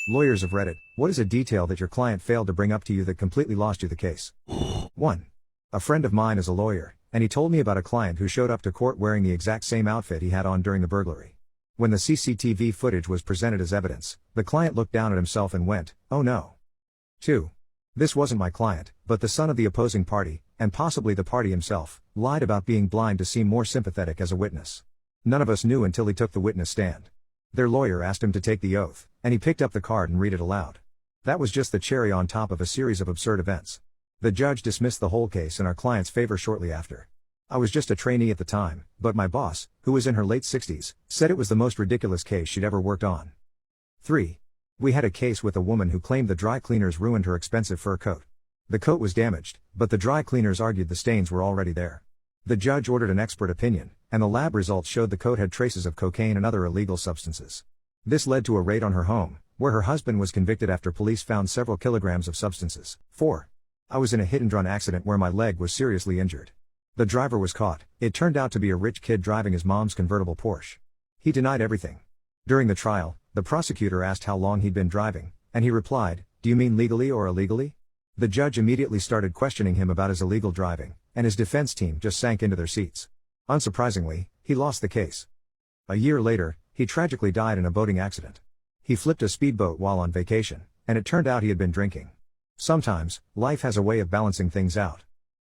Lawyers have read it. What is a detail that your client failed to bring up to you that completely lost you the case? 1. A friend of mine is a lawyer, and he told me about a client who showed up to court wearing the exact same outfit he had on during the burglary. When the CCTV footage was presented as evidence, the client looked down at himself and went, "Oh no." 2. This wasn't my client, but the son of the opposing party, and possibly the party himself, lied about being blind to seem more sympathetic as a witness. None of us knew until he took the witness stand. Their lawyer asked him to take the oath, and he picked up the card and read it aloud. That was just the cherry on top of a series of absurd events. The judge dismissed the whole case in our client's favor shortly after. I was just a trainee at the time, but my boss, who was in her late 60s, said it was the most ridiculous case she'd ever worked on. 3. We had a case with a woman who claimed the dry cleaners ruined her expensive fur coat. The coat was damaged, but the dry cleaners argued the stains were already there. The judge ordered an expert opinion, and the lab results showed the coat had traces of cocaine and other illegal substances. This led to a raid on her home, where her husband was convicted after police found several kilograms of substances. 4. I was in a hit-and-run accident where my leg was seriously injured. The driver was caught. It turned out to be a rich kid driving his mom's convertible Porsche. He denied everything. During the trial, the prosecutor asked how long he'd been driving, and he replied, "Do you mean legally or illegally?" The judge immediately started questioning him about his illegal driving, and his defense team just sank into their seats. Unsurprisingly, he lost the case. A year later, he tragically died in a boating accident. He flipped a speedboat while on vacation, and it turned out he had been drinking. Sometimes, life has a way of balancing things out.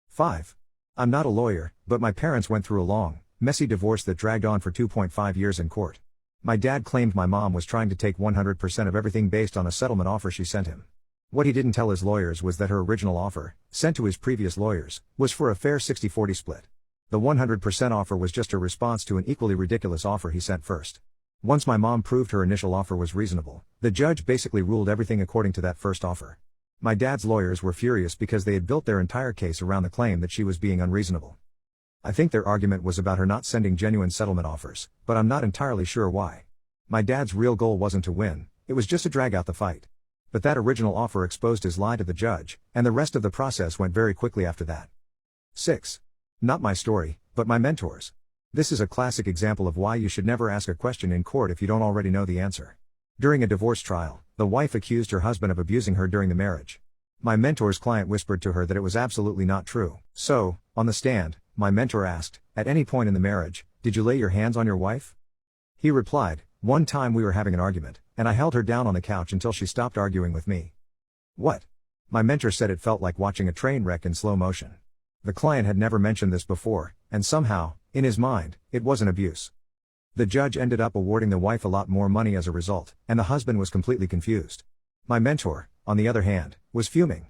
5. I'm not a lawyer, but my parents went through a long, messy divorce that dragged on for 2.5 years in court. My dad claimed my mom was trying to take 100% of everything based on a settlement offer she sent him. What he didn't tell his lawyers was that her original offer, sent to his previous lawyers, was for a fair 60-40 split. The 100% offer was just a response to an equally ridiculous offer he sent first. Once my mom proved her initial offer was reasonable, the judge basically ruled everything according to that first offer. My dad's lawyers were furious because they had built their entire case around the claim that she was being unreasonable. I think their argument was about her not sending genuine settlement offers, but I'm not entirely sure why. My dad's real goal wasn't to win, it was just to drag out the fight. But that original offer exposed his lie to the judge, and the rest of the process went very quickly after that. 6. Not my story, but my mentor's. This is a classic example of why you should never ask a question in court if you don't already know the answer. During a divorce trial, the wife accused her husband of abusing her during the marriage. My mentor's client whispered to her that it was absolutely not true. So, on the stand, my mentor asked, "At any point in the marriage, did you lay your hands on your wife?" He replied, "One time we were having an argument, and I held her down on the couch until she stopped arguing with me." What? My mentor said it felt like watching a train wreck in slow motion. The client had never mentioned this before, and somehow, in his mind, it wasn't abuse. The judge ended up awarding the wife a lot more money as a result, and the husband was completely confused. My mentor, on the other hand, was fuming.